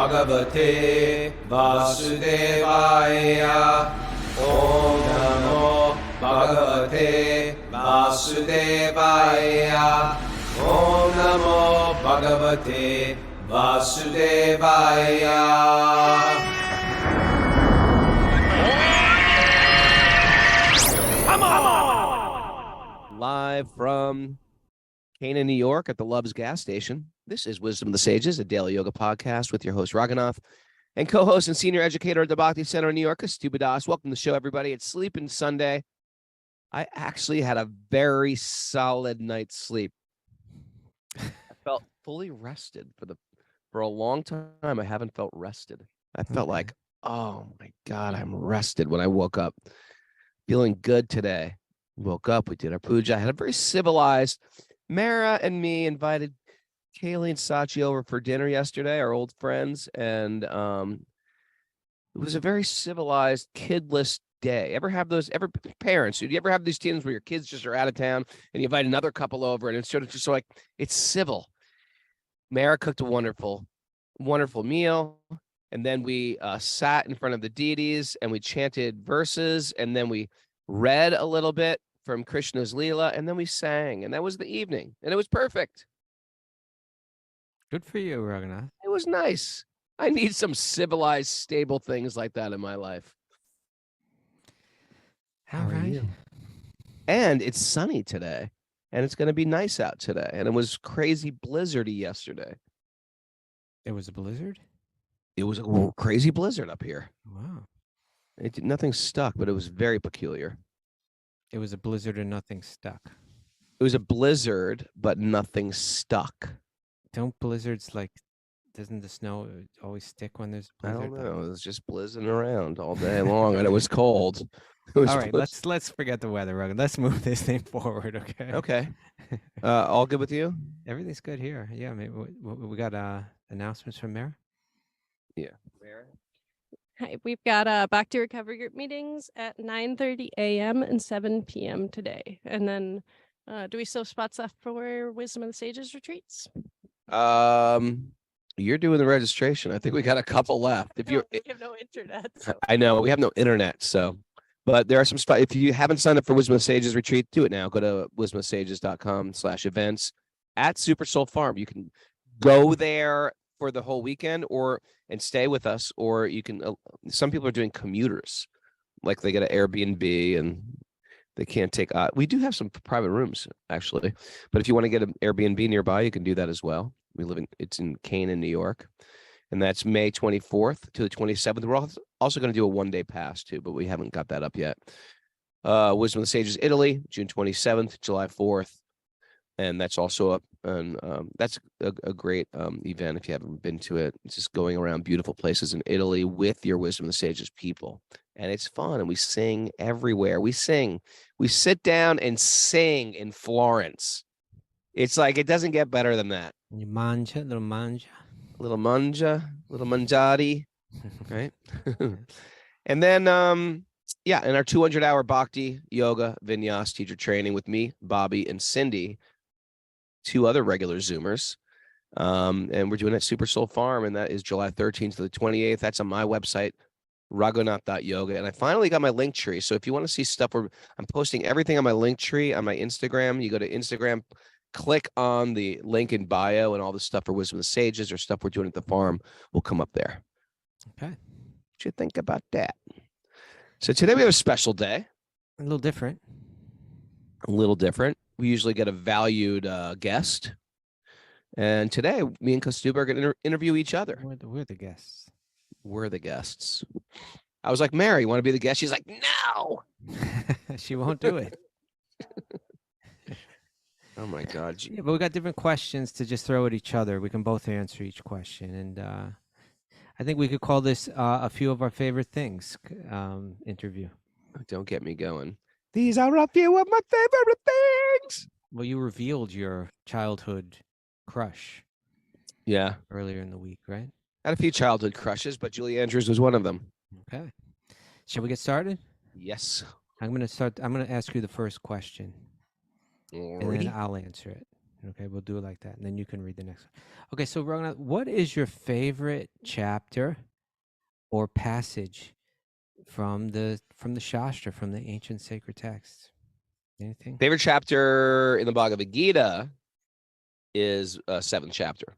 Bhagavate Vasudevaya. Om Namo Bhagavate Vasudevaya. Om Namo Bhagavate Vasudevaya. Live from Cana, New York at the Love's gas station. This is Wisdom of the Sages, a daily yoga podcast with your host, Raghunath, and co-host and senior educator at the Bhakti Center in New York, Stu Das. Welcome to the show, everybody. It's Sleeping Sunday. I actually had a very solid night's sleep. I felt fully rested for a long time. I haven't felt rested. I felt like, oh my God, I'm rested when I woke up. Feeling good today. Woke up, we did our puja. I had a very civilized. Mara and me invited Kaylee and Sachi over for dinner yesterday, our old friends, and it was a very civilized, kidless day. Parents, do you ever have these times where your kids just are out of town and you invite another couple over and it's sort of just like, it's civil. Mara cooked a wonderful meal, and then we sat in front of the deities and we chanted verses, and then we read a little bit from Krishna's Leela, and then we sang, and that was the evening, and it was perfect. Good for you, Raghunath. It was nice. I need some civilized, stable things like that in my life. How are you? And it's sunny today, and it's going to be nice out today, and it was crazy blizzardy yesterday. It was a blizzard? It was a crazy blizzard up here. Wow. Nothing stuck, but it was very peculiar. It was a blizzard and nothing stuck. It was a blizzard, but nothing stuck. Don't blizzards doesn't the snow always stick when there's a blizzard? I don't know. It was just blizzing around all day long, and it was cold. All right, let's forget the weather, Raghunath. Let's move this thing forward, okay? Okay. All good with you? Everything's good here. Yeah, maybe we got announcements from Mara? Yeah. Mara? Hi, we've got Bhakti Recovery Group meetings at 9:30 a.m. and 7 p.m. today. And then do we still have spots left for Wisdom of the Sages retreats? You're doing the registration. I think we got a couple left. We have no internet. So. I know we have no internet, but there are some spots. If you haven't signed up for Wisdom of the Sages retreat, do it now. Go to wisdomofsages.com/events at Super Soul Farm. You can go there for the whole weekend and stay with us, or you can some people are doing commuters, like they get an Airbnb and they can't take we do have some private rooms actually, but if you want to get an Airbnb nearby, you can do that as well. It's in Cana, New York, and that's May 24th to the 27th. We're also going to do a one-day pass too, but we haven't got that up yet. Wisdom of the Sages Italy, June 27th, July 4th. And that's also up, and that's a great event if you haven't been to it. It's just going around beautiful places in Italy with your Wisdom of the Sages people. And it's fun, and we sing everywhere. We sit down and sing in Florence. It's like, it doesn't get better than that. You manja, little mangiati, right? And then, in our 200-hour Bhakti Yoga Vinyas teacher training with me, Bobby, and Cindy, 2 other regular Zoomers. And we're doing it at Super Soul Farm, and that is July 13th to the 28th. That's on my website, raghunath.yoga. And I finally got my link tree. So if you want to see stuff where I'm posting everything on my link tree on my Instagram, you go to Instagram, click on the link in bio, and all the stuff for Wisdom of the Sages or stuff we're doing at the farm will come up there. Okay. What you think about that? So today we have a special day. A little different. We usually get a valued guest. And today, me and Kostuba are going to interview each other. We're the guests. We're the guests. I was like, Mary, you want to be the guest? She's like, no. She won't do it. Oh, my God. Yeah, but we got different questions to just throw at each other. We can both answer each question. And I think we could call this a few of our favorite things interview. Don't get me going. These are a few of my favorite things. Well, you revealed your childhood crush. Yeah. Earlier in the week, right? I had a few childhood crushes, but Julie Andrews was one of them. Okay. Shall we get started? Yes. I'm going to ask you the first question. Alrighty. And then I'll answer it. Okay, we'll do it like that, and then you can read the next one. Okay, so Raghunath, what is your favorite chapter or passage from the Shastra, from the ancient sacred texts? Anything? Favorite chapter in the Bhagavad Gita is seventh chapter.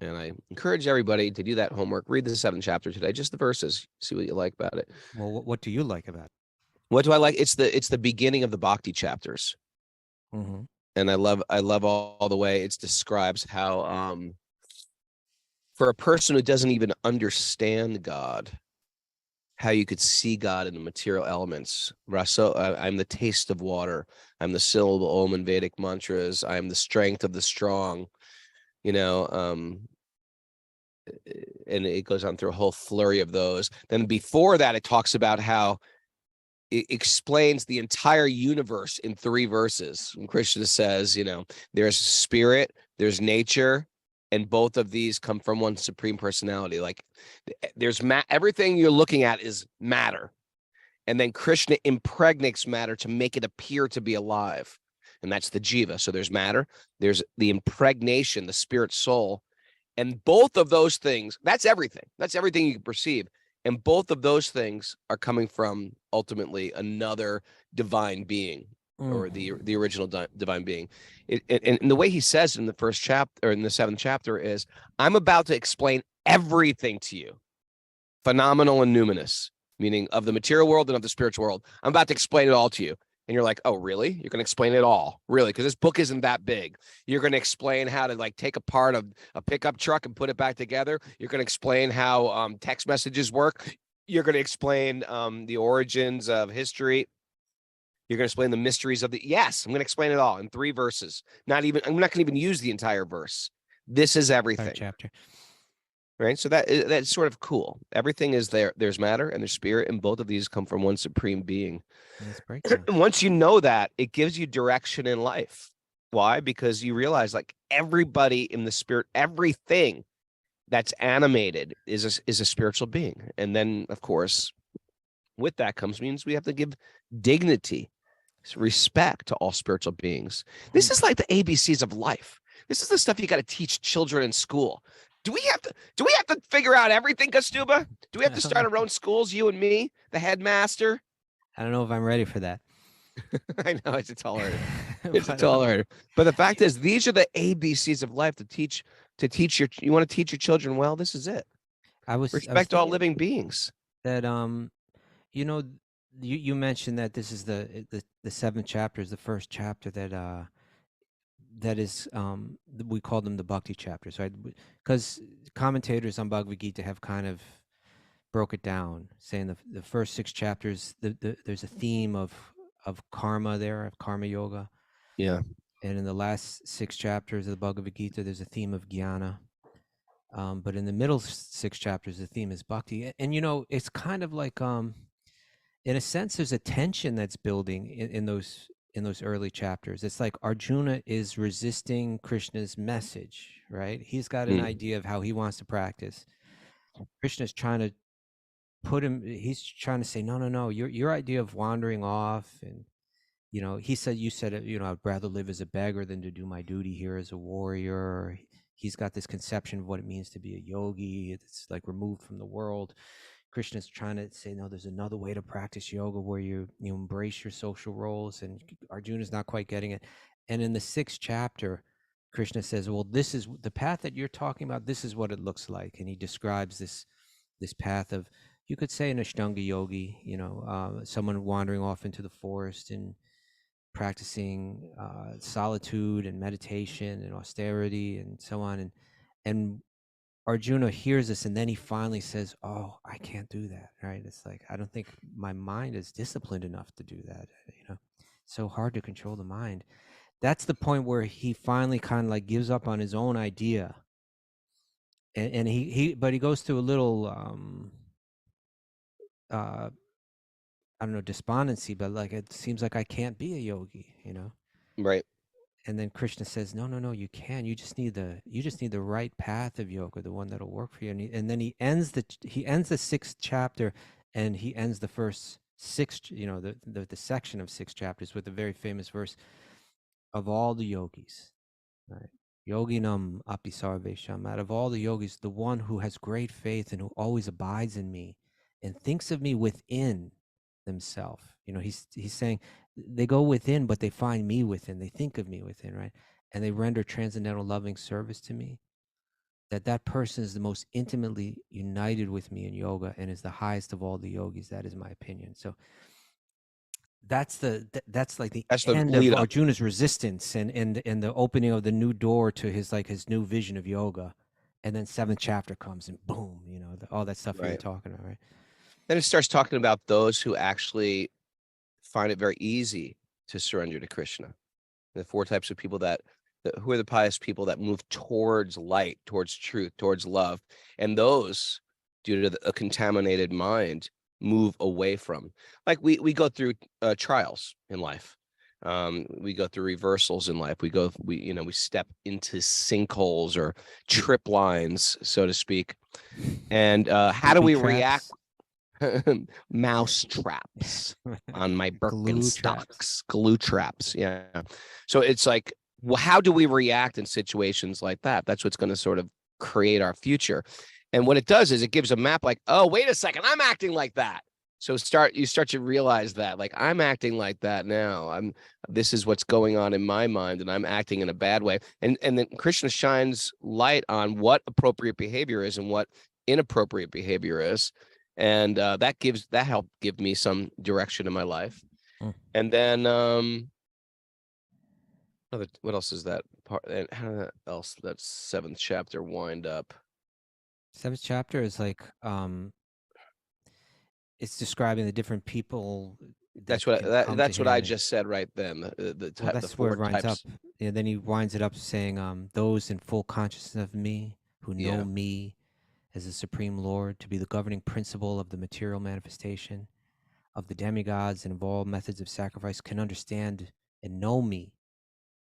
And I encourage everybody to do that homework. Read the seventh chapter today, just the verses. See what you like about it. Well, what do you like about it? What do I like? It's the beginning of the Bhakti chapters. Mm-hmm. And I love all the way it describes how for a person who doesn't even understand God, how you could see God in the material elements. I'm the taste of water. I'm the syllable Om in Vedic mantras. I'm the strength of the strong. And it goes on through a whole flurry of those. Then before that, it talks about how it explains the entire universe in 3 verses. And Krishna says, there's spirit, there's nature, and both of these come from one supreme personality. Like there's everything you're looking at is matter. And then Krishna impregnates matter to make it appear to be alive. And that's the jiva. So there's matter, there's the impregnation, the spirit soul. And both of those things, that's everything. That's everything you can perceive. And both of those things are coming from ultimately another divine being, or the original divine being. And the way he says it in the first chapter, or in the 7th chapter, is, I'm about to explain everything to you, phenomenal and numinous, meaning of the material world and of the spiritual world. I'm about to explain it all to you. And you're like, oh, really? You're going to explain it all? Really? Because this book isn't that big. You're going to explain how to take apart a pickup truck and put it back together. You're going to explain how text messages work. You're going to explain the origins of history. You're going to explain the mysteries of yes, I'm going to explain it all in 3 verses. I'm not going to even use the entire verse. This is everything. Chapter. Right. So that's sort of cool. Everything is there. There's matter and there's spirit, and both of these come from one supreme being. That's breakdown. And once you know that, it gives you direction in life. Why? Because you realize everybody in the spirit, everything that's animated is a spiritual being. And then, of course, with that means we have to give dignity, respect to all spiritual beings. This is like the ABCs of life. This is the stuff you got to teach children in school. Do we have to figure out everything, Kastuba? Do we have to start our own schools, you and me, the headmaster? I don't know if I'm ready for that. I know it's a tall order. It's a tall order. But the fact is, these are the ABCs of life to teach you want to teach your children well. This is it. Respect all living beings. That you mentioned that this is the 7th chapter is the first chapter that is we call them the Bhakti chapters, right? Because commentators on Bhagavad Gita have kind of broke it down, saying the first 6 chapters there's a theme of karma there, of karma yoga. Yeah. And in the last 6 chapters of the Bhagavad Gita, there's a theme of jnana. But in the middle 6 chapters, the theme is bhakti. And it's kind of like in a sense, there's a tension that's building in those early chapters. It's like Arjuna is resisting Krishna's message, right? He's got an idea of how he wants to practice. Krishna's trying to he's trying to say, no, your idea of wandering off, and you said it, I'd rather live as a beggar than to do my duty here as a warrior. He's got this conception of what it means to be a yogi. It's like removed from the world. Krishna's trying to say, no, there's another way to practice yoga where you embrace your social roles, and Arjuna's not quite getting it. And in the 6th chapter, Krishna says, well, this is the path that you're talking about. This is what it looks like. And he describes this path of, you could say, an Ashtanga yogi, someone wandering off into the forest and practicing solitude and meditation and austerity and so on. And Arjuna hears this, and then he finally says, oh, I can't do that, right? It's like, I don't think my mind is disciplined enough to do that. So hard to control the mind. That's the point where he finally kind of gives up on his own idea. And he goes through a little, I don't know, despondency, but it seems like I can't be a yogi, Right. And then Krishna says, no, you can. You just need the right path of yoga, the one that'll work for you. And then he ends the 6th chapter, and he ends the first 6, the section of 6 chapters with a very famous verse: of all the yogis, Right. Yoginam api sarvesham. Out of all the yogis, the one who has great faith and who always abides in me and thinks of me within themselves. He's saying they go within, but they find me within. They think of me within, right? And they render transcendental loving service to me. That person is the most intimately united with me in yoga and is the highest of all the yogis. That is my opinion. So that's like the That's the end of lead up. Arjuna's resistance and the opening of the new door to his new vision of yoga. And then 7th chapter comes and boom, all that stuff you were Right. talking about, right? Then it starts talking about those who actually find it very easy to surrender to Krishna. The 4 types of people who are the pious people that move towards light, towards truth, towards love. And those, due to a contaminated mind, move away from. Like we go through trials in life. We go through reversals in life. We step into sinkholes or trip lines, so to speak. And how do we react? Mouse traps on my Birkenstocks, glue traps. Yeah. So it's like, well, how do we react in situations like that? That's what's going to sort of create our future. And what it does is it gives a map like, oh, wait a second, I'm acting like that. So you start to realize that, like, I'm acting like that now. This is what's going on in my mind, and I'm acting in a bad way. And then Krishna shines light on what appropriate behavior is and what inappropriate behavior is. And that helped give me some direction in my life. And then what else is that part? And how else that 7th chapter wind up? 7th chapter is like it's describing the different people. That's what I just said right then. That's the where 4 it winds types. up. Yeah, then he winds it up saying, those in full consciousness of me, who know me as the Supreme Lord, to be the governing principle of the material manifestation of the demigods and of all methods of sacrifice, can understand and know me,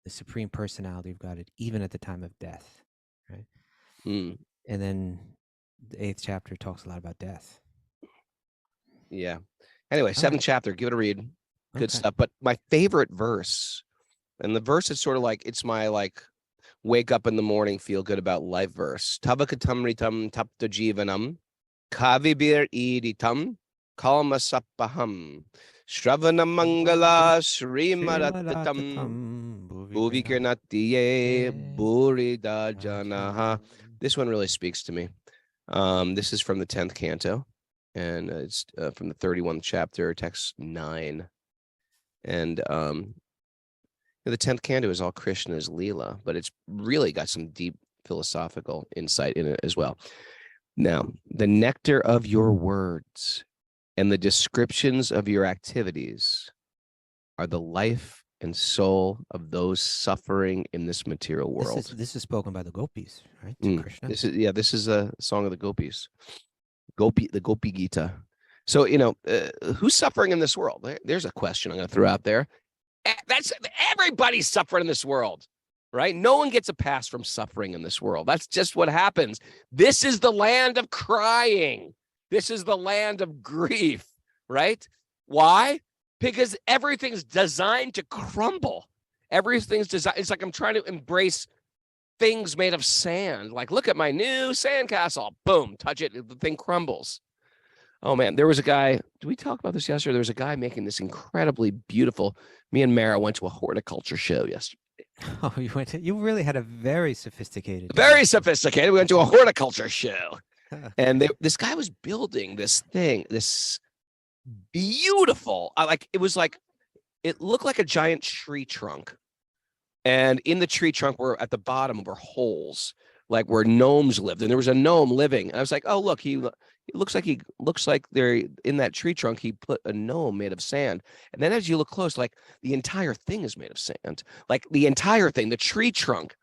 the Supreme Personality of God, even at the time of death. Right. And then the 8th chapter talks a lot about death. Yeah. Anyway, 7th chapter, give it a read. Good stuff. But my favorite verse, and the verse is sort of like, it's my wake up in the morning, feel good about life verse. Tavakatamritam tapta jivanam kavibir iditam kalmasapaham shravanam mangala srimaratatam bhuvikirnatiye burida janaha. This one really speaks to me. This is from the 10th canto, and it's from the 31th chapter, text 9. And the 10th canto is all Krishna's Leela, but it's really got some deep philosophical insight in it as well. Now, the nectar of your words and the descriptions of your activities are the life and soul of those suffering in this material world. This is spoken by the gopis, right? To Krishna. This is a song of the gopis. The Gopi Gita. So, who's suffering in this world? There's a question I'm going to throw out there. Everybody's suffering in this world, right? No one gets a pass from suffering in this world. That's just what happens. This is the land of crying. This is the land of grief, right? Why? Because everything's designed to crumble. Everything's designed. It's like I'm trying to embrace things made of sand. Like, look at my new sandcastle. Boom, touch it. The thing crumbles. Oh, man, there was a guy. Did we talk about this yesterday? There was a guy making this incredibly beautiful. Me and Mara went to a horticulture show yesterday. Oh, you really had a very sophisticated. Very sophisticated. We went to a horticulture show. And this guy was building this thing, this beautiful, it looked like a giant tree trunk. And in the tree trunk, at the bottom were holes, like where gnomes lived. And there was a gnome living. And I was like, oh, look, he looks like they're in that tree trunk. He put a gnome made of sand. And then as you look close, like the entire thing is made of sand, like the entire thing, the tree trunk,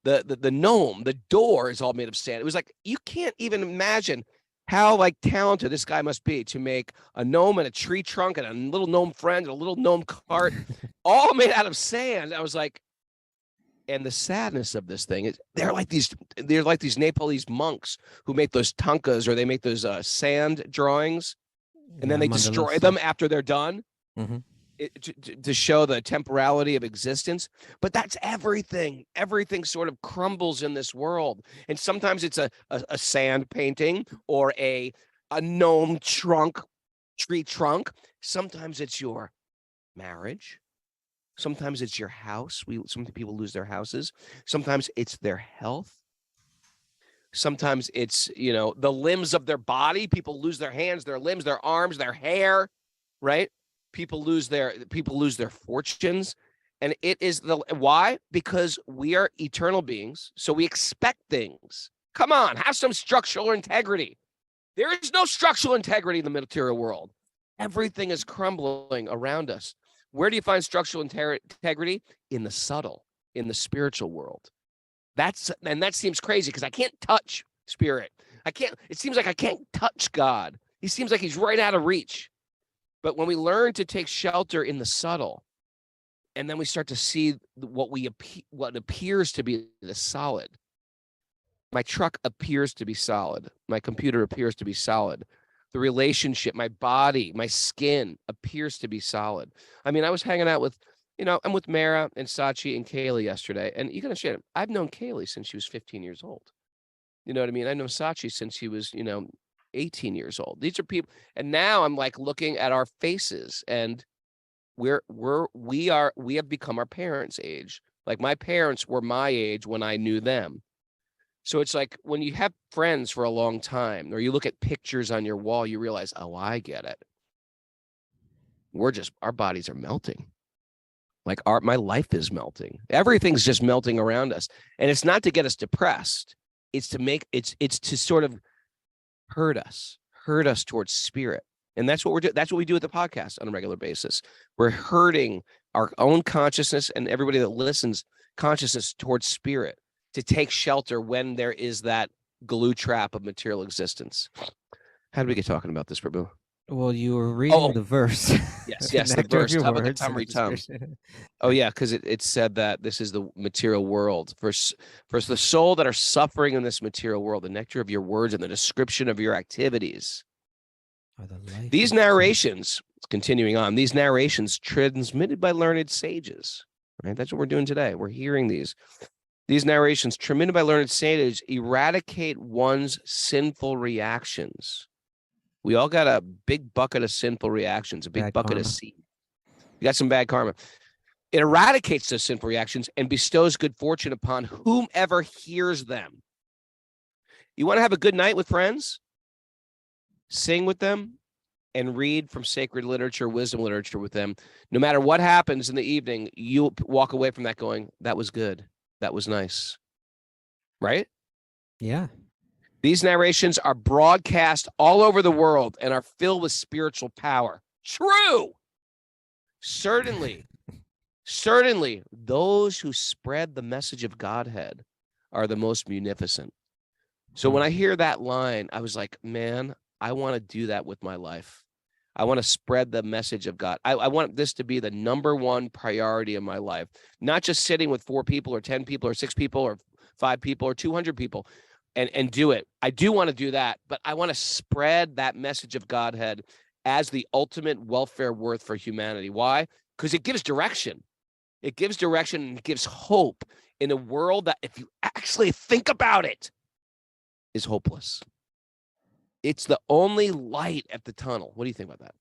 the gnome, the door is all made of sand. It was like, you can't even imagine how talented this guy must be to make a gnome and a tree trunk and a little gnome friend and a little gnome cart, all made out of sand. I was like, and the sadness of this thing is they're like these Nepalese monks who make those tankas, or they make those sand drawings, and then they destroy them after they're done. Mm-hmm. to show the temporality of existence. But that's everything. Everything sort of crumbles in this world. And sometimes it's a sand painting or a gnome tree trunk. Sometimes it's your marriage. Sometimes it's your house. Some people lose their houses. Sometimes it's their health. Sometimes it's, the limbs of their body. People lose their hands, their limbs, their arms, their hair, right? People lose their fortunes. And it is why? Because we are eternal beings. So we expect things. Come on, have some structural integrity. There is no structural integrity in the material world. Everything is crumbling around us. Where do you find structural integrity? In the subtle, in the spiritual world. That seems crazy because I can't touch spirit. It seems like I can't touch God. He seems like he's right out of reach. But when we learn to take shelter in the subtle, and then we start to see what appears to be the solid. My truck appears to be solid. My computer appears to be solid. The relationship, my body, my skin appears to be solid. I mean, I was hanging out with, I'm with Mara and Sachi and Kaylee yesterday. And you can understand, I've known Kaylee since she was 15 years old. You know what I mean? I know Sachi since she was, 18 years old. These are people. And now I'm like looking at our faces and we have become our parents' age. Like my parents were my age when I knew them. So it's like when you have friends for a long time, or you look at pictures on your wall, you realize, oh, I get it. Our bodies are melting. Like my life is melting. Everything's just melting around us. And it's not to get us depressed. It's to sort of hurt us towards spirit. And that's what we're doing. That's what we do with the podcast on a regular basis. We're hurting our own consciousness and everybody that listens consciousness towards spirit, to take shelter when there is that glue trap of material existence. How did we get talking about this, Prabhu? Well, you were reading the verse. Yes, the verse. Tub of the tum. Oh, yeah, because it said that this is the material world. For the soul that are suffering in this material world, the nectar of your words and the description of your activities. These narrations, continuing on, these narrations transmitted by learned sages, right? That's what we're doing today. We're hearing these. These narrations, transmitted by learned sages, eradicate one's sinful reactions. We all got a big bucket of sinful reactions, a big bucket of seed. You got some bad karma. It eradicates those sinful reactions and bestows good fortune upon whomever hears them. You want to have a good night with friends? Sing with them and read from sacred literature, wisdom literature with them. No matter what happens in the evening, you walk away from that going, that was good. That was nice. Right? Yeah. These narrations are broadcast all over the world and are filled with spiritual power. True. Certainly, those who spread the message of Godhead are the most munificent. So when I hear that line, I was like, man, I want to do that with my life. I want to spread the message of God. I want this to be the number one priority of my life, not just sitting with 4 people or 10 people or 6 people or 5 people or 200 people and do it. I do want to do that, but I want to spread that message of Godhead as the ultimate welfare worth for humanity. Why? Because it gives direction. It gives direction and it gives hope in a world that, if you actually think about it, is hopeless. It's the only light at the tunnel. What do you think about that?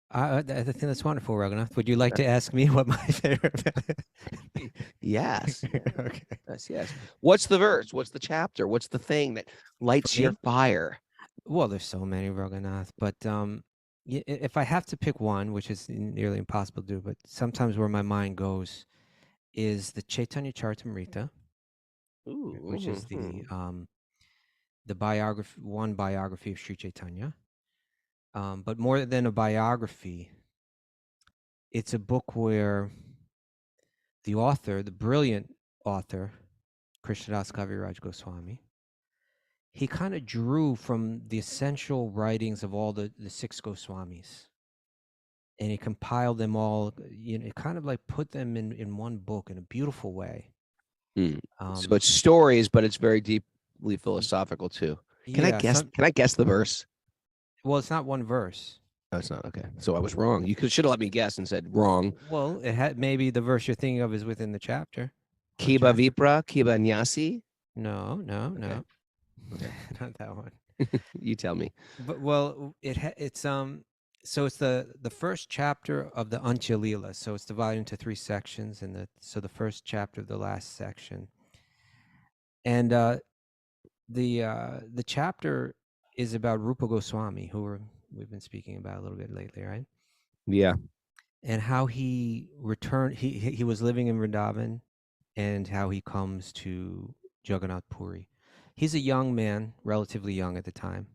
I think that's wonderful, Raghunath. Would you like to ask me what my favorite? Yes. Okay. Yes. What's the verse? What's the chapter? What's the thing that lights your fire? Well, there's so many, Raghunath, but if I have to pick one, which is nearly impossible to do, but sometimes where my mind goes is the Chaitanya Charitamrita, which is the biography of Sri Chaitanya. But more than a biography, it's a book where the author, the brilliant author, Krishnadas Kaviraj Goswami, he kind of drew from the essential writings of all the 6 Goswamis. And he compiled them all, kind of like put them in one book in a beautiful way. So it's stories, but it's very deeply philosophical too. Can I guess the verse? Well, it's not one verse. No, it's not. Okay. So I was wrong. You should have let me guess and said wrong. Well, it had maybe the verse you're thinking of is within the chapter. What Kiba chapter? Vipra, Kiba Nyasi. No, Okay. Okay. not that one. You tell me. But well, it's so it's the first chapter of the Antya Lila. So it's divided into 3 sections, and the first chapter of the last section, and the chapter is about Rupa Goswami, we've been speaking about a little bit lately, right? Yeah. And how he returned. He was living in Vrindavan, and how he comes to Jagannath Puri. He's a young man, relatively young at the time.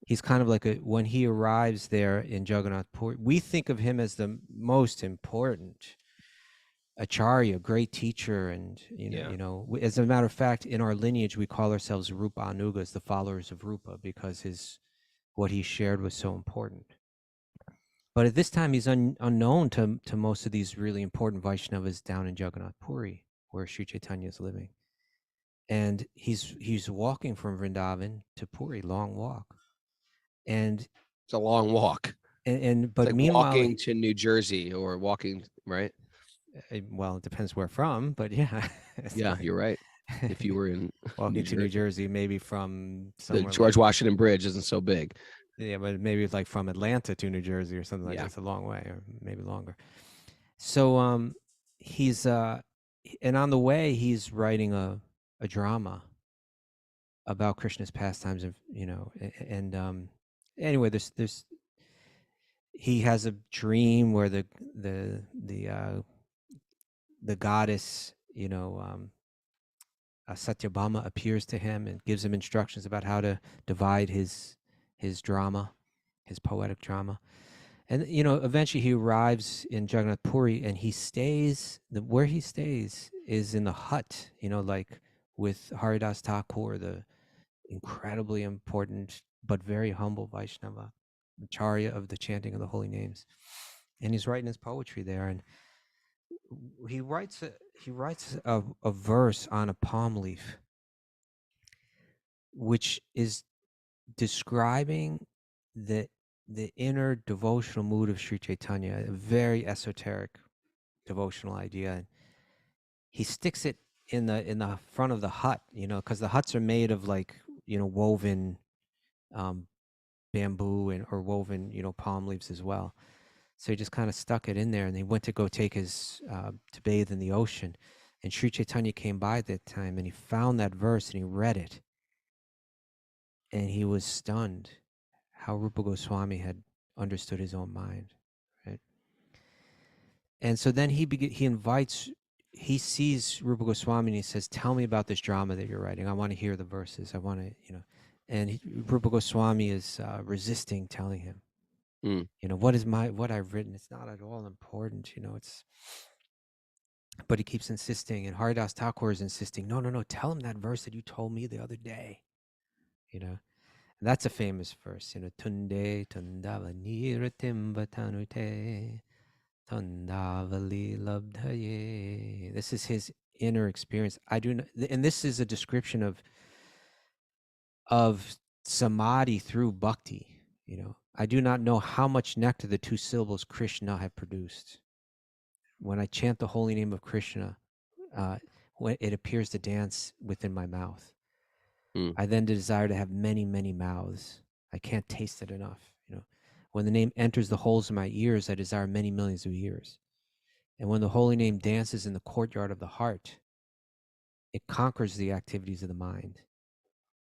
He's kind of like when he arrives there in Jagannath Puri, we think of him as the most important acharya, great teacher, and as a matter of fact, in our lineage, we call ourselves Rupa Anugas, the followers of Rupa, because what he shared was so important. But at this time, he's unknown to most of these really important Vaishnavas down in Jagannath Puri, where Sri Chaitanya is living. And he's walking from Vrindavan to Puri, long walk. And it's a long walk. But like meanwhile, walking to New Jersey or walking, right? Well, it depends where from, but yeah. Yeah, you're right. If you were in walking to New Jersey, maybe from the George Washington Bridge isn't so big. Yeah, but maybe it's like from Atlanta to New Jersey or something like that. It's a long way, or maybe longer. So he's and on the way he's writing a drama about Krishna's pastimes, and anyway, there's he has a dream where the goddess, Satyabhama appears to him and gives him instructions about how to divide his drama, his poetic drama. And eventually he arrives in Jagannath Puri, and he stays. Where he stays is in the hut, like with Haridas Thakur, the incredibly important but very humble Vaishnava, Acharya of the chanting of the holy names. And he's writing his poetry there, and he writes a verse on a palm leaf, which is describing the inner devotional mood of Sri Chaitanya, a very esoteric devotional idea. And he sticks it in the front of the hut, because the huts are made of woven bamboo or woven palm leaves as well. So he just kind of stuck it in there, and he went to go take his to bathe in the ocean. And Sri Chaitanya came by that time, and he found that verse, and he read it, and he was stunned how Rupa Goswami had understood his own mind, right? And so then he sees Rupa Goswami, and he says, "Tell me about this drama that you're writing. I want to hear the verses. I want to, And Rupa Goswami is resisting telling him, what I've written. It's not at all important, But he keeps insisting, and Haridas Thakur is insisting, no, tell him that verse that you told me the other day, And that's a famous verse, Tunde Tundavaniratim Vatanute Tundavali Labdhaye. This is his inner experience. I do not, and this is a description of samadhi through bhakti, I do not know how much nectar the 2 syllables Krishna have produced. When I chant the holy name of Krishna, when it appears to dance within my mouth. I then desire to have many, many mouths. I can't taste it enough. When the name enters the holes of my ears, I desire many millions of ears. And when the holy name dances in the courtyard of the heart, it conquers the activities of the mind,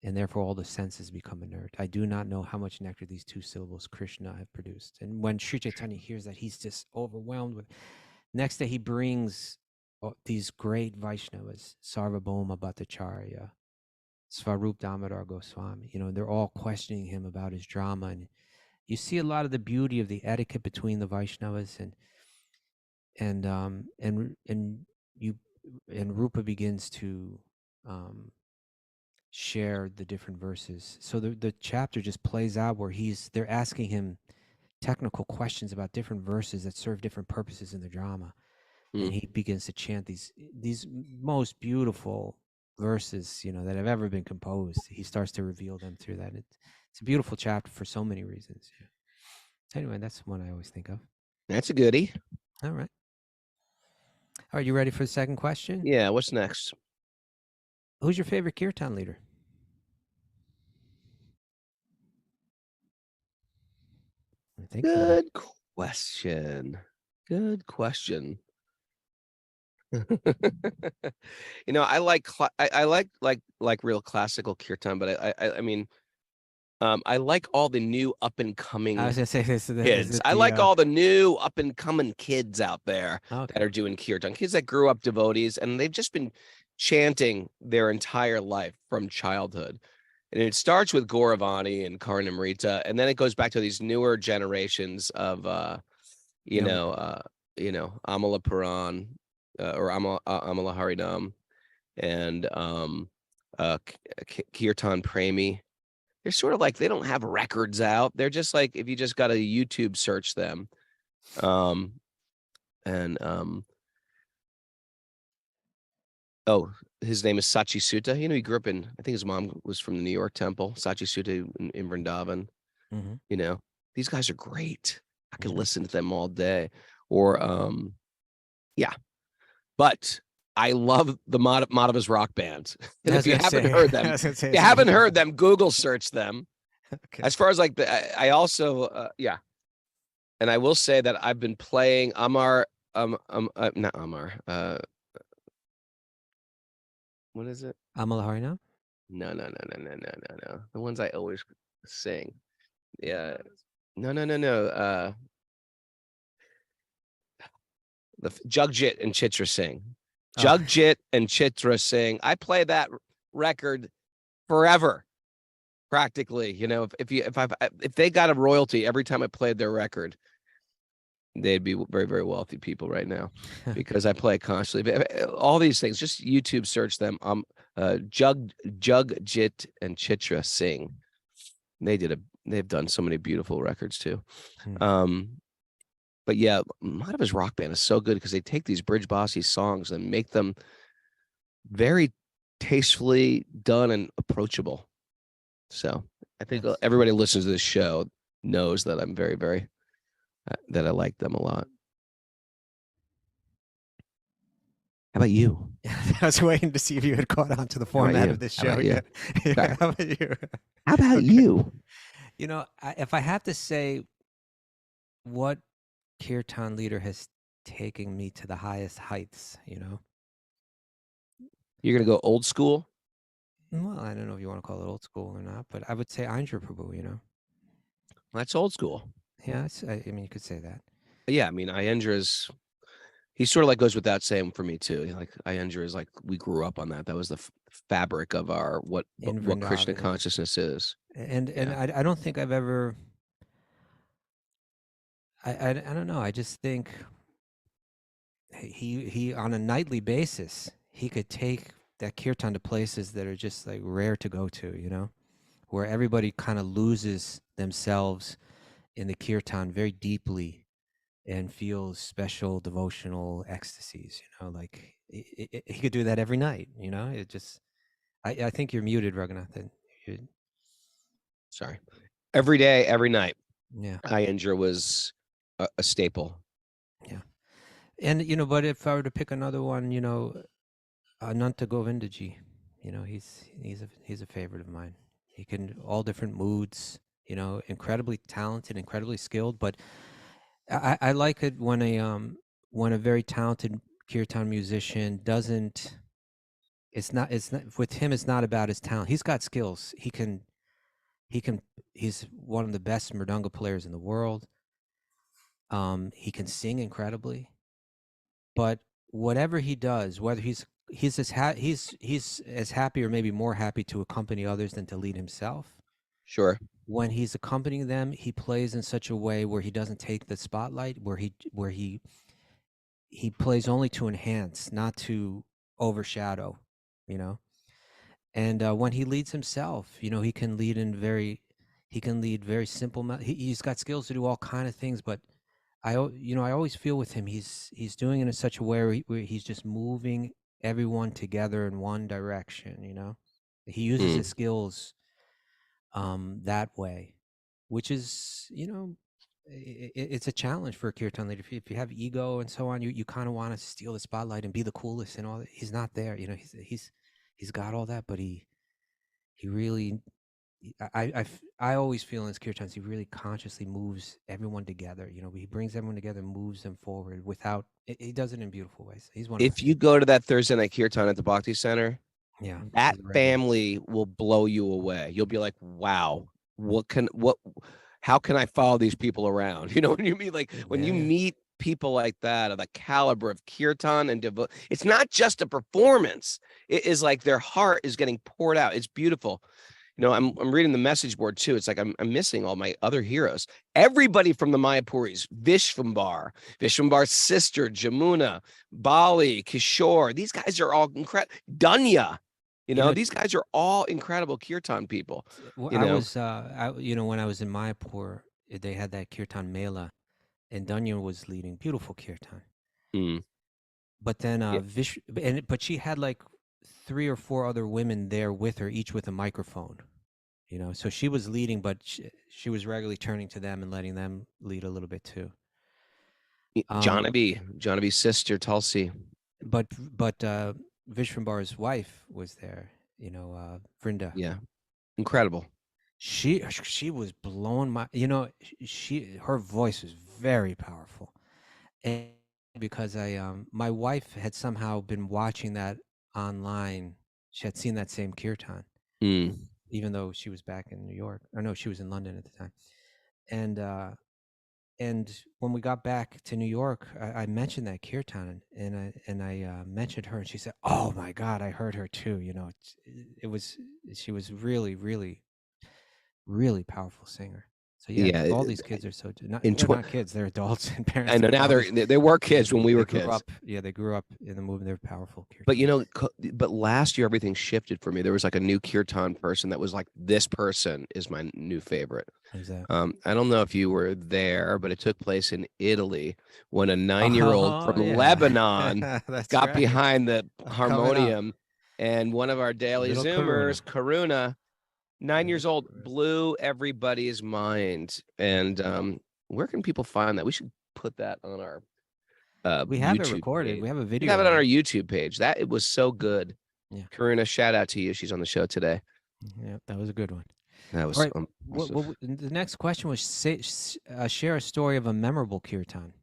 and therefore all the senses become inert. I do not know how much nectar these 2 syllables Krishna have produced. And when Sri Chaitanya hears that, he's just overwhelmed with. Next day, he brings these great Vaishnavas, Sarvabhauma Bhattacharya, Svarup Damodar Goswami. They're all questioning him about his drama, and you see a lot of the beauty of the etiquette between the Vaishnavas, and Rupa begins to share the different verses. So the chapter just plays out where they're asking him technical questions about different verses that serve different purposes in the drama. And he begins to chant these most beautiful verses, that have ever been composed. He starts to reveal them through that. It's a beautiful chapter for so many reasons. Anyway, that's one I always think of. That's a goodie. All right. Are you ready for the second question? Yeah. What's next? Who's your favorite kirtan leader? I think Good question. Good question. I like I like real classical kirtan, but I mean, I like all the new up and coming I was gonna say this. Is kids. it I the, like all the new up and coming kids out there that Okay. are doing kirtan. Kids that grew up devotees and they've just been chanting their entire life from childhood. And it starts with Gauravani and Karnamrita, and then it goes back to these newer generations of Amala Puran or Amala Harinam and Kirtan Premi. They're sort of like they don't have records out. They're just like if you just got to YouTube search them. Oh, his name is Sachi Sutta. He grew up in, I think his mom was from the New York Temple, Sachi Sutta in Vrindavan. Mhm. These guys are great. I could Yeah. listen to them all day. Or yeah. But I love the Madhava's rock band. And I if was you gonna haven't say- heard I them, was gonna say if you it's haven't really- heard them, Google search them. Okay. As far as like I also yeah. And I will say that I've been playing Amar not Amar. What is it? Amala Harinam? No. The ones I always sing. Yeah. No. The Jugjit and Chitra Singh. Oh. Jugjit and Chitra Singh. I play that record forever, practically. If they got a royalty every time I played their record, they'd be very, very wealthy people right now because I play it constantly. All these things, just YouTube search them. Jugjit and Chitra Singh. They've done so many beautiful records too. But yeah, Madhava's rock band is so good because they take these Bridge Bossy songs and make them very tastefully done and approachable. So I think Yes. everybody who listens to this show knows that I'm very, very that I like them a lot. How about you? I was waiting to see if you had caught on to the about format you? of this How show about you? yet. Yeah, how about you? How about Okay. you? If I have to say what kirtan leader has taken me to the highest heights, You're gonna go old school? well, I don't know if you want to call it old school or not, but I would say Andhra Prabhu, That's old school. Yeah, I mean, you could say that. Yeah, I mean, Iyendra's. He sort of like goes without saying for me too. Like Iyendra's is like we grew up on that. That was the fabric of our what Krishna Vrindavan. consciousness is. And Yeah. I don't think I've ever. I don't know. I just think he on a nightly basis he could take that kirtan to places that are just like rare to go to, where everybody kind of loses themselves in the kirtan very deeply and feels special devotional ecstasies. Like he could do that every night. It just. I think you're muted, Raghunath. Sorry. Every day, every night. Yeah. Iyendra was a staple. Yeah. And but if I were to pick another one, Ananta Govindaji, he's a favorite of mine. He can all different moods, incredibly talented, incredibly skilled. But I like it when a very talented kirtan musician doesn't. It's not with him. It's not about his talent. He's got skills. He's one of the best mridanga players in the world. He can sing incredibly, but whatever he does, whether he's as happy or maybe more happy to accompany others than to lead himself. Sure. When he's accompanying them, he plays in such a way where he doesn't take the spotlight, where he plays only to enhance, not to overshadow, And when he leads himself, he can lead very simple. He's got skills to do all kind of things, but I always feel with him, he's doing it in such a way where he's just moving everyone together in one direction. He uses his skills that way, which is it's a challenge for a kirtan leader. If you have ego and so on, you kind of want to steal the spotlight and be the coolest and all that. He's not there. You know, he's got all that, but he really, I always feel in his kirtans, he really consciously moves everyone together. You know, he brings everyone together, moves them forward without. He does it in beautiful ways. He's one. If you go to that Thursday night kirtan at the Bhakti Center, Yeah, that he's a regular. family will blow you away. You'll be like, wow, how can I follow these people around? You know what you mean? Like when you Yeah. meet people like that of the caliber of kirtan and it's not just a performance. It is like their heart is getting poured out. It's beautiful. You know, I'm reading the message board too. It's like I'm missing all my other heroes. Everybody from the Mayapuris, Vishwambar's sister, Jamuna, Bali, Kishore. These guys are all incredible. Dunya. You know, these guys are all incredible kirtan people. Well, You know? I was, when I was in Mayapur, they had that kirtan mela, and Dunya was leading beautiful kirtan. Mm. But then Yeah. but she had like 3 or 4 other women there with her, each with a microphone. You know, so she was leading, but she was regularly turning to them and letting them lead a little bit too. Janavi's sister, Tulsi. But Vishwambar's wife was there, you know, Vrinda. Yeah. Incredible. She was blowing my, you know, her voice was very powerful. And because my wife had somehow been watching that online. She had seen that same kirtan, even though she was back in New York. Or no, she was in London at the time. And when we got back to New York, I mentioned that kirtan, and I mentioned her, and she said, "Oh my God, I heard her too." You know, she was really, really, really powerful singer. So yeah, all these kids are so they're not kids; they're adults and parents. I know now they were kids when we were kids. They grew up in the movement. They're powerful. Kirtan. But you know, but last year everything shifted for me. There was like a new kirtan person that was like, this person is my new favorite. Who's that? I don't know if you were there, but it took place in Italy when a 9-year-old from Lebanon got behind the harmonium, and one of our daily Zoomers, Karuna, 9 years old, blew everybody's mind. And where can people find that? We should put that on our we have YouTube it recorded. page. We have a video. We have it on our YouTube page. That it was so good. Yeah. Karuna, shout out to you. She's on the show today. Yeah, that was a good one. That was right. The next question was share a story of a memorable kirtan.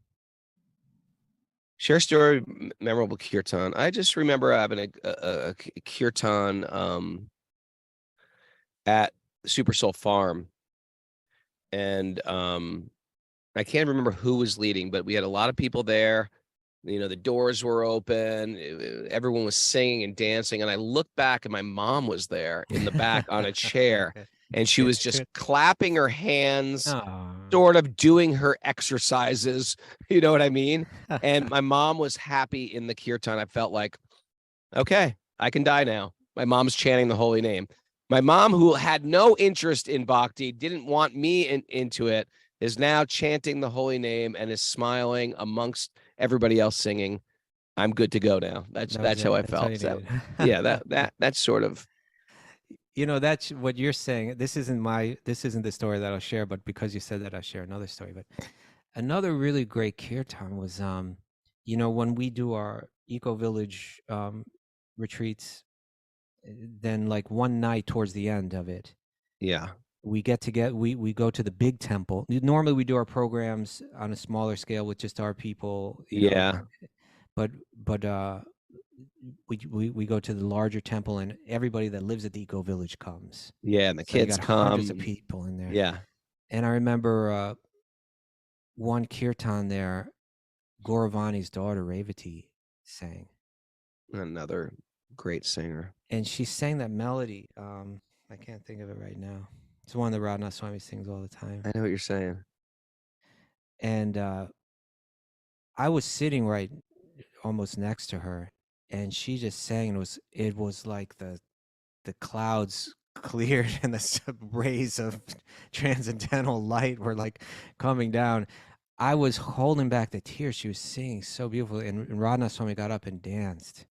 Share a story, memorable kirtan. I just remember having a kirtan at Super Soul Farm, and I can't remember who was leading, but we had a lot of people there. You know, the doors were open. Everyone was singing and dancing. And I looked back and my mom was there in the back on a chair. And she was just clapping her hands, sort of doing her exercises. You know what I mean? And my mom was happy in the kirtan. I felt like, okay, I can die now. My mom's chanting the holy name. My mom, who had no interest in bhakti, didn't want me into it, is now chanting the holy name and is smiling amongst everybody else singing. I'm good to go now. That's how I felt. That's sort of. You know, that's what you're saying. This isn't the story that I'll share, but because you said that, I'll share another story. But another really great kirtan was, you know, when we do our eco village retreats, then like one night towards the end of it. Yeah. We go to the big temple. Normally we do our programs on a smaller scale with just our people. You know, but we go to the larger temple, and everybody that lives at the eco village comes. Yeah, and the kids come. Hundreds of people in there. Yeah. And I remember one kirtan there, Gauravani's daughter Revati sang. Another great singer. And she sang that melody. I can't think of it right now. It's one that Radha Swami sings all the time. I know what you're saying. And I was sitting right almost next to her, and she just sang, and it was like the clouds cleared and the rays of transcendental light were like coming down. I was holding back the tears. She was singing so beautifully, and Radha Swami got up and danced.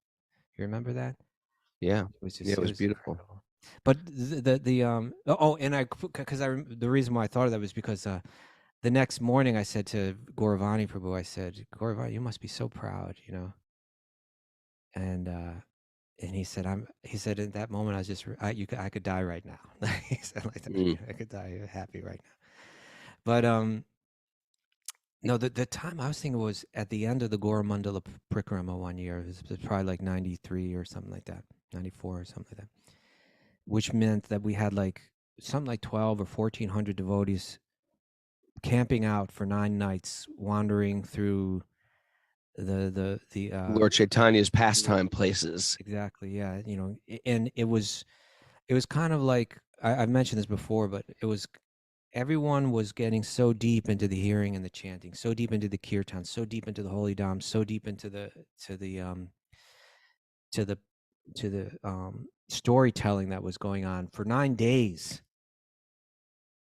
You remember that? Yeah, it was beautiful. Incredible. But the reason why I thought of that was because the next morning I said to Gauravani Prabhu, I said, Gauravani, you must be so proud, you know. And he said, he said, at that moment, I was just, I could die right now. He said like that, Mm. I could die happy right now. But, no, the time I was thinking was at the end of the Goramandala Prikrama one year. It was probably like 93 or something like that, 94 or something like that, which meant that we had like something like 12 or 1,400 devotees camping out for 9 nights, wandering through the Lord Chaitanya's pastime places. exactly, yeah, you know, and it was kind of like I've mentioned this before, but it was everyone was getting so deep into the hearing and the chanting, so deep into the kirtan, so deep into the holy dham, so deep into the storytelling that was going on for 9 days.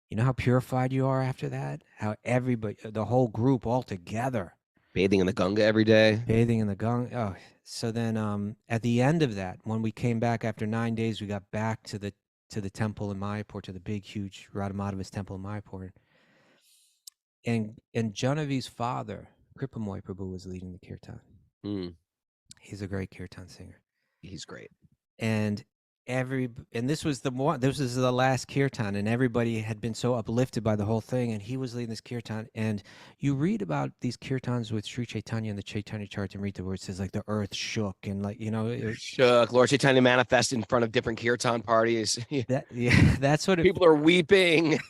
You know how purified you are after that? How everybody, the whole group all together, Bathing in the Ganga every day. bathing in the Ganga. Oh, so then at the end of that, when we came back after 9 days, we got back to the temple in Mayapur, to the big, huge Radhamadhava's temple in Mayapur. And Janavi's father, Kripamoy Prabhu, was leading the kirtan. Mm. He's a great kirtan singer. He's great. And this was the last kirtan, and everybody had been so uplifted by the whole thing, and he was leading this kirtan. And you read about these kirtans with Sri Chaitanya and the Chaitanya Charitamrita, where it says like the earth shook, and like, you know, Shook. Lord Chaitanya manifested in front of different kirtan parties. that's what People are weeping.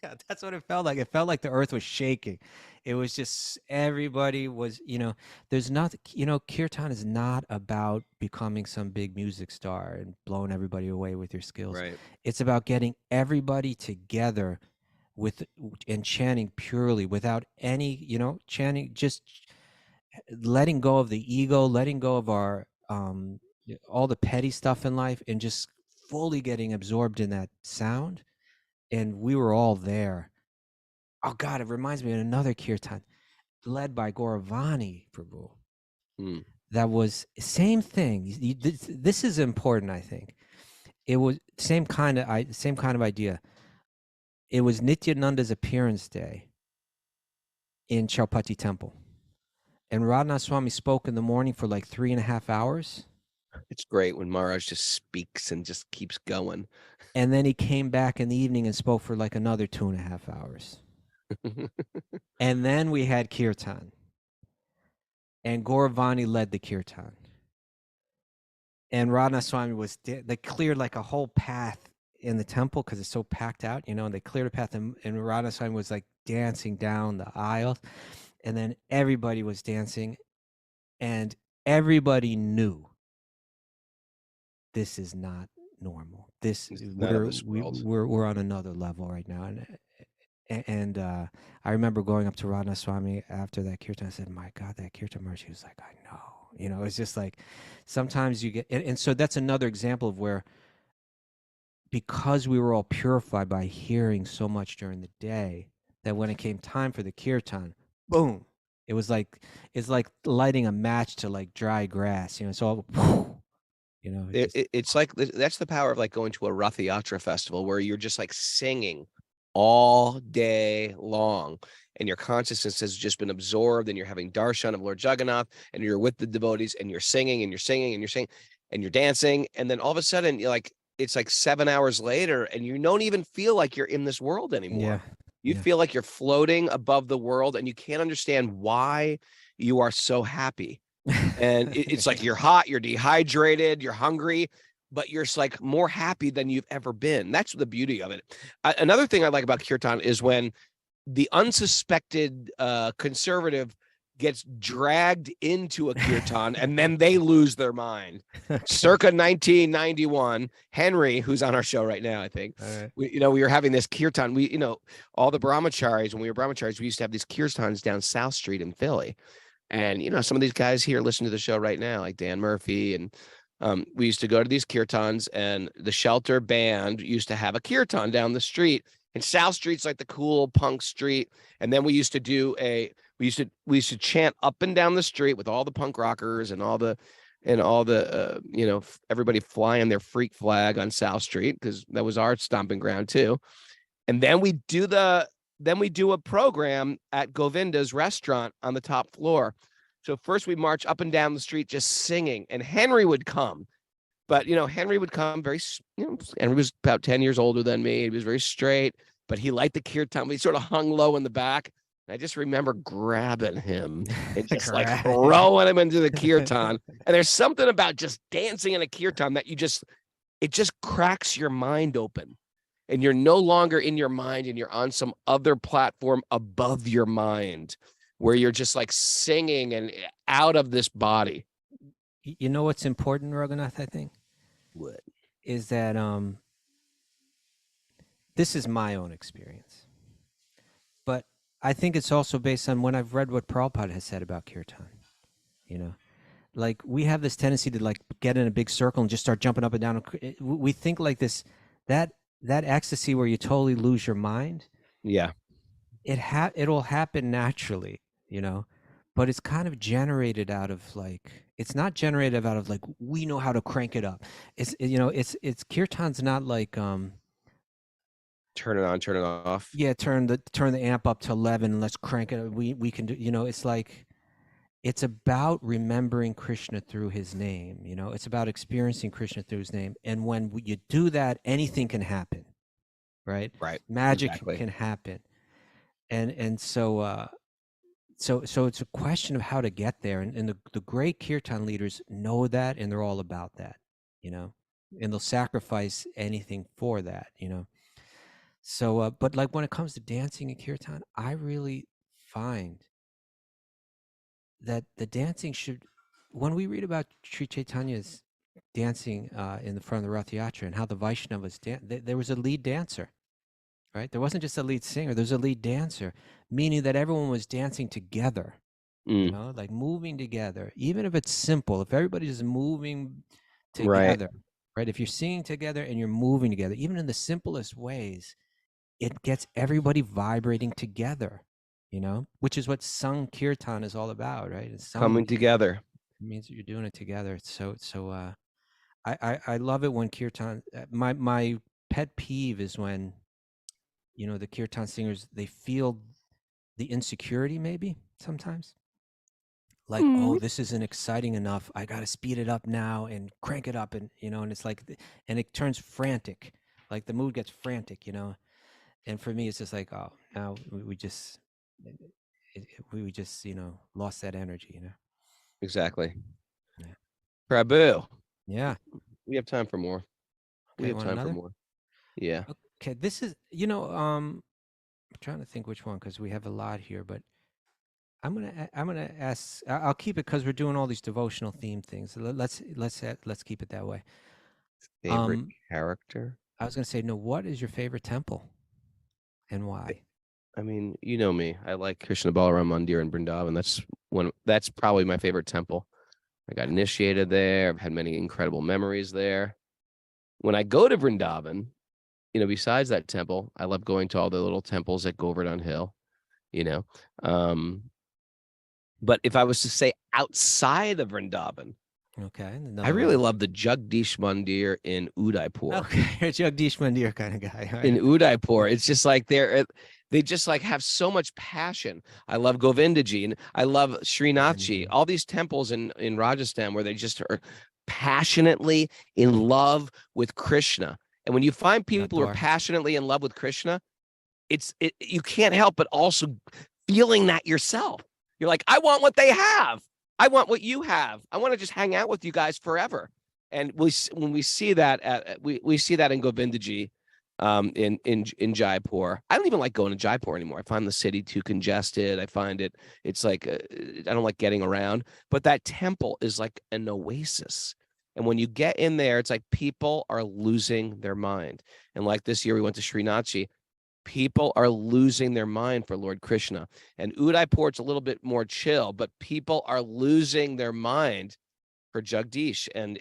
yeah, that's what it felt like. It felt like the earth was shaking. It was just, everybody was, you know, there's nothing, you know, kirtan is not about becoming some big music star and blowing everybody away with your skills. Right. It's about getting everybody together and chanting purely without any, you know, chanting, just letting go of the ego, letting go of our all the petty stuff in life, and just fully getting absorbed in that sound. And we were all there. Oh God, it reminds me of another kirtan led by Gauravani Prabhu. Mm. That was same thing. This is important, I think. It was same kind of idea. It was Nityananda's appearance day in Chaupati Temple, and Radhanath Swami spoke in the morning for like 3.5 hours. It's great when Maharaj just speaks and just keeps going. And then he came back in the evening and spoke for like another 2.5 hours. And then we had kirtan, and Gauravani led the kirtan. And Radhanath Swami they cleared like a whole path in the temple because it's so packed out, you know, and they cleared a path, and Radhanath Swami was like dancing down the aisle, and then everybody was dancing, and everybody knew this is not normal. We're on another level right now. And I remember going up to Radhanath Swami after that kirtan. I said, "My God, that kirtan Maharaj." He was like, "I know." You know, it's just like sometimes you get, and so that's another example of where, because we were all purified by hearing so much during the day, that when it came time for the kirtan, boom, it was like, it's like lighting a match to like dry grass. You know, it's all, you know, It's like that's the power of like going to a Rath Yatra festival where you're just like singing all day long, and your consciousness has just been absorbed, and you're having darshan of Lord Jagannath, and you're with the devotees, and you're singing and you're singing and you're singing and you're dancing, and then all of a sudden you're like, it's like 7 hours later, and you don't even feel like you're in this world anymore. yeah. You Yeah. feel like you're floating above the world, and you can't understand why you are so happy. And it's like you're hot, you're dehydrated, you're hungry, but you're just like more happy than you've ever been. That's the beauty of it. Another thing I like about kirtan is when the unsuspected conservative gets dragged into a kirtan and then they lose their mind. Circa 1991, Henry, who's on our show right now, I think, we were having this kirtan. All the brahmacharis, when we were brahmacharis, we used to have these kirtans down South Street in Philly. And, some of these guys here listen to the show right now, like Dan Murphy. And we used to go to these kirtans, and the Shelter Band used to have a kirtan down the street. And South Street's like the cool punk street. And then we used to chant up and down the street with all the punk rockers and all the everybody flying their freak flag on South Street, because that was our stomping ground too. And then we do the then we do a program at Govinda's restaurant on the top floor. So first we march up and down the street just singing, and Henry would come. But, Henry would come Henry was about 10 years older than me. He was very straight, but he liked the kirtan. He sort of hung low in the back. And I just remember grabbing him and just like throwing him into the kirtan. And there's something about just dancing in a kirtan that it just cracks your mind open. And you're no longer in your mind, and you're on some other platform above your mind where you're just like singing and out of this body. You know what's important, Raghunath, I think? What? Is that this is my own experience. But I think it's also based on when I've read what Prabhupada has said about kirtan. Like we have this tendency to like get in a big circle and just start jumping up and down. We think like this, that ecstasy where you totally lose your mind. Yeah. It'll happen naturally, but it's kind of generated out of like, it's not generated out of like, we know how to crank it up. It's kirtan's not like, turn it on, turn it off. Yeah. Turn the amp up to 11. Let's crank it. We can do, it's like, it's about remembering Krishna through his name. It's about experiencing Krishna through his name. And when you do that, anything can happen, right? Right. Magic Exactly. can happen. And so it's a question of how to get there. And the great kirtan leaders know that, and they're all about that, and they'll sacrifice anything for that, So, but like when it comes to dancing in kirtan, I really find that the dancing should, when we read about Sri Chaitanya's dancing in the front of the Rath Yatra and how the Vaishnavas there was a lead dancer, right? There wasn't just a lead singer, there's a lead dancer, meaning that everyone was dancing together, like moving together, even if it's simple, if everybody's just moving together, right? If you're singing together and you're moving together, even in the simplest ways, it gets everybody vibrating together. Which is what sung kirtan is all about, right? It's coming together. It means that you're doing it together. So I love it when kirtan. My pet peeve is when, the kirtan singers, they feel the insecurity maybe sometimes. Like, oh, this isn't exciting enough. I got to speed it up now and crank it up, and and it's like, and it turns frantic. Like the mood gets frantic, And for me, it's just like, oh, now we just lost that energy, Exactly. Yeah. Prabhu. Yeah. We have time for more. We Okay, have time for more. Yeah. Okay, this is, I'm trying to think which one, because we have a lot here, but I'm gonna ask. I'll keep it because we're doing all these devotional theme things. Let's keep it that way. Favorite character? I was gonna say, no. What is your favorite temple, and why? I mean, you know me. I like Krishna Balaram Mandir in Vrindavan. That's probably my favorite temple. I got initiated there. I've had many incredible memories there. When I go to Vrindavan, besides that temple, I love going to all the little temples at Govardhan Hill, But if I was to say outside of Vrindavan, okay, I really love the Jagdish Mandir in Udaipur. Okay, you're a Jagdish Mandir kind of guy. Right? In Udaipur, it's just like they just like have so much passion. I love Govindaji, and I love Srinathji. All these temples in Rajasthan where they just are passionately in love with Krishna. And when you find people who are passionately in love with Krishna, you can't help but also feeling that yourself. You're like, I want what they have. I want what you have. I want to just hang out with you guys forever. And when we see that, we see that in Govindaji, in Jaipur. I don't even like going to Jaipur anymore. I find the city too congested. I find it's like I don't like getting around. But that temple is like an oasis. And when you get in there, it's like people are losing their mind. And like this year, we went to Srinathji. People are losing their mind for Lord Krishna. And Udaipur, it's a little bit more chill, but people are losing their mind for Jagdish. And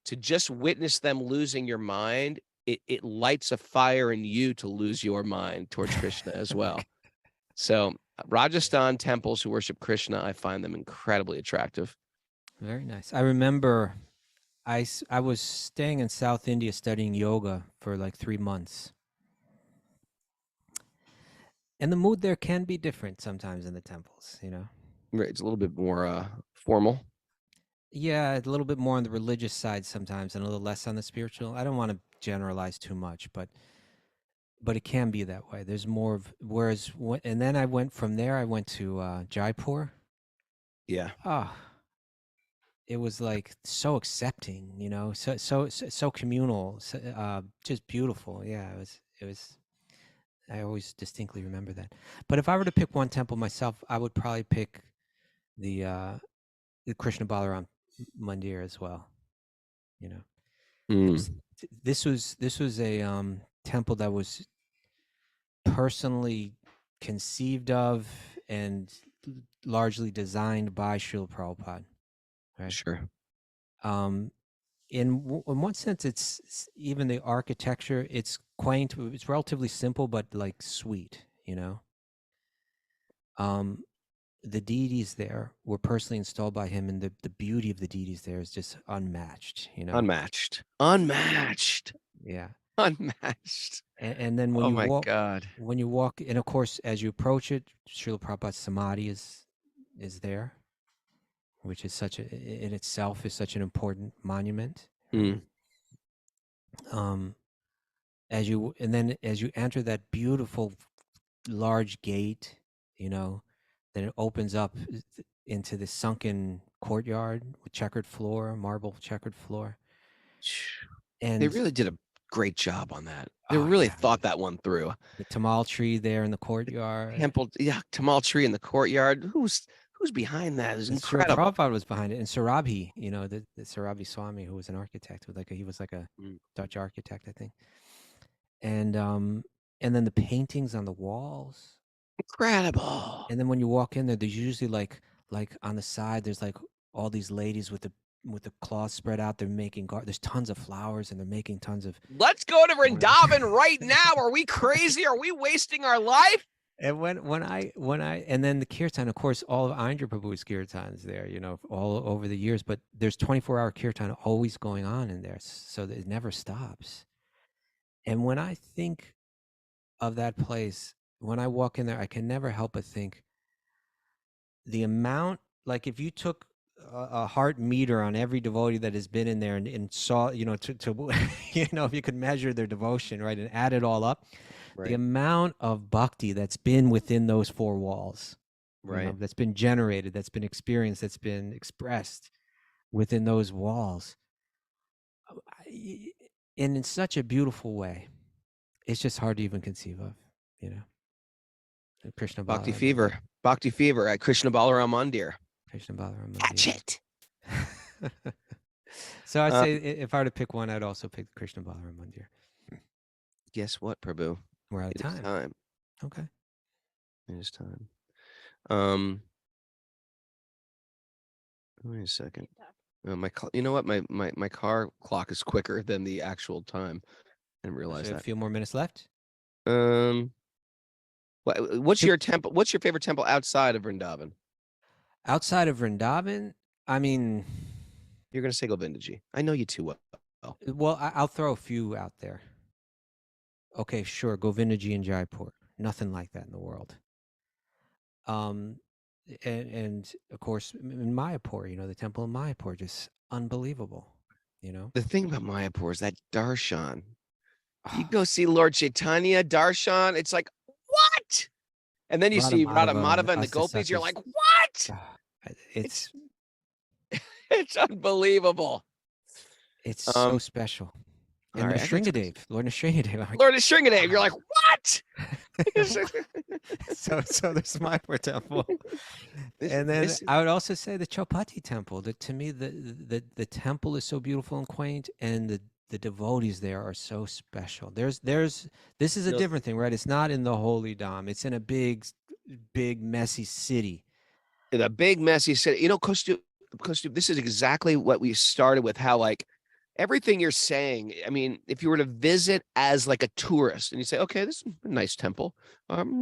to just witness them losing your mind, it lights a fire in you to lose your mind towards Krishna as well. So Rajasthan temples who worship Krishna, I find them incredibly attractive. Very nice. I remember I was staying in South India studying yoga for like 3 months. And the mood there can be different sometimes in the temples, Right, it's a little bit more formal. Yeah, a little bit more on the religious side sometimes and a little less on the spiritual. I don't want to generalize too much, but it can be that way. There's more of, and then I went from there, I went to Jaipur. Yeah. Oh, it was like so accepting, so communal, just beautiful. Yeah, it was. I always distinctly remember that. But if I were to pick one temple myself, I would probably pick the Krishna Balaram Mandir as well. Mm, This was a temple that was personally conceived of and largely designed by Srila Prabhupada. Right. sure. In one sense, it's even the architecture. It's quaint. It's relatively simple, but like sweet. The deities there were personally installed by him, and the beauty of the deities there is just unmatched. Unmatched. Yeah. Unmatched. And then when Oh you my walk, God. and of course, as you approach it, Srila Prabhupada's Samadhi is there, which is in itself is such an important monument. Mm. As you enter that beautiful large gate, then it opens up into the sunken courtyard with checkered floor, marble checkered floor. And They really did a great job on that. They Oh, really yeah. thought that one through. the tamal tree there in the courtyard. Temple, yeah, Tamal tree in the courtyard. Who's behind that? It's Srila incredible. Prabhupada was behind it, and Sarabhi, the Sarabhi Swami, who was an architect, he was like a Dutch architect, I think. And then the paintings on the walls. Incredible. And then when you walk in there, there's usually like on the side, there's like all these ladies with the cloth spread out. They're making there's tons of flowers, and they're making tons of. Let's go to Vrindavan right now. Are we crazy? Are we wasting our life? And and then the Kirtan, of course, all of Indra Prabhu's Kirtans there, all over the years, but there's 24-hour Kirtan always going on in there, so that it never stops. And when I think of that place, when I walk in there, I can never help but think the amount, like if you took a heart meter on every devotee that has been in there and saw, to if you could measure their devotion, right, and add it all up, Right. the amount of bhakti that's been within those four walls, Right. that's been generated, that's been experienced, that's been expressed within those walls, and in such a beautiful way, it's just hard to even conceive of, Krishna Bhakti Balaram fever. Mandir. Bhakti fever at Krishna Balaram Mandir. Krishna Balaram Mandir. Catch it. So I'd say if I were to pick one, I'd also pick the Krishna Balaram Mandir. Guess what, Prabhu? We're out of It is time. time. Okay. It is time. Wait a second. You know what? My car clock is quicker than the actual time. I didn't realize So that. a few more minutes left. What's your temple? What's your favorite temple outside of Vrindavan? Outside of Vrindavan, I mean, You're gonna say Govindaji. I know you too well. well, I'll throw a few out there. Okay, sure, Govindaji in Jaipur. Nothing like that in the world. And of course in Mayapur, the temple in Mayapur, just unbelievable. The thing about Mayapur is that darshan. You go see Lord Chaitanya darshan. It's like what? And then you see Radha Madhava and the gopis. You're like, what? It's It's unbelievable. It's so special. And right, Nrsingadev, Lord Nrsingadev. Lord Nrsingadev, you're like, what? so there's Mayapur temple. And then I would also say the Chowpatty temple. To me, the temple is so beautiful and quaint, and the devotees there are so special. This is a different thing, right? It's not in the Holy Dham. It's in a big, messy city. In a big, messy city. Kostu, this is exactly what we started with, how like everything you're saying. I mean, if you were to visit as like a tourist and you say, okay, this is a nice temple.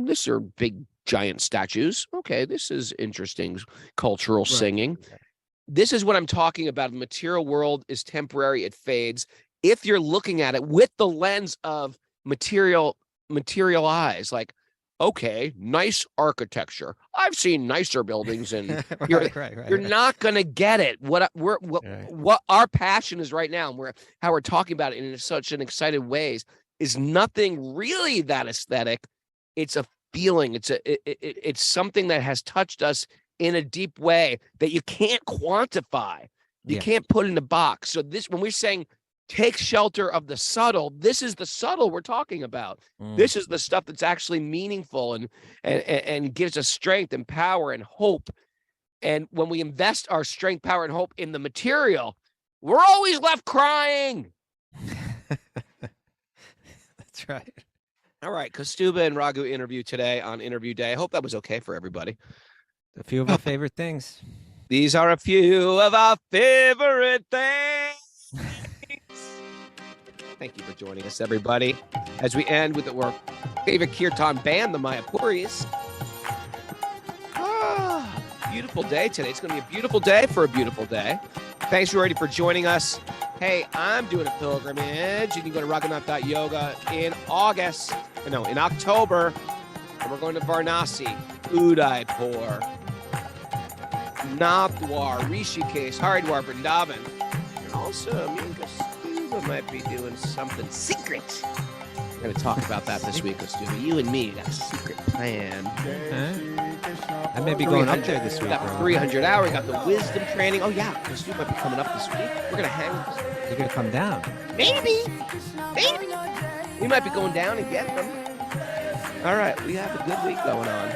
This are big, giant statues. Okay, this is interesting cultural singing. Right. This is what I'm talking about. The material world is temporary. It fades. If you're looking at it with the lens of material eyes, like, okay, nice architecture. I've seen nicer buildings, and you're right. not going to get it. What our passion is right now, and how we're talking about it in such an excited ways, is nothing really that aesthetic. It's a feeling. It's something that has touched us in a deep way that you can't quantify. You can't put in a box. So when we're saying take shelter of the subtle, this is the subtle we're talking about. This is the stuff that's actually meaningful and gives us strength and power and hope. And when we invest our strength, power, and hope in the material, we're always left crying. That's right. All right, Kastuba and Raghu interview today on interview day. I hope that was okay for everybody. A few of our favorite things. These are a few of our favorite things. Thank you for joining us, everybody. As we end with our favorite Kirtan band, the Mayapuris. Beautiful day today. It's going to be a beautiful day for a beautiful day. Thanks, everybody, for joining us. Hey, I'm doing a pilgrimage. You can go to raghunath.yoga in October. And we're going to Varanasi, Udaipur, Nabdwar, Rishikesh, Haridwar, Vrindavan. And also, me and Kastuba might be doing something secret. We're going to talk about that this week, Kastuba. You and me got a secret plan. I may be going up there this week. Got 300 hours, got the wisdom training. Oh, yeah, Kastuba might be coming up this week. We're going to hang with us. You're going to come down. Maybe. We might be going down and get them. All right, we have a good week going on.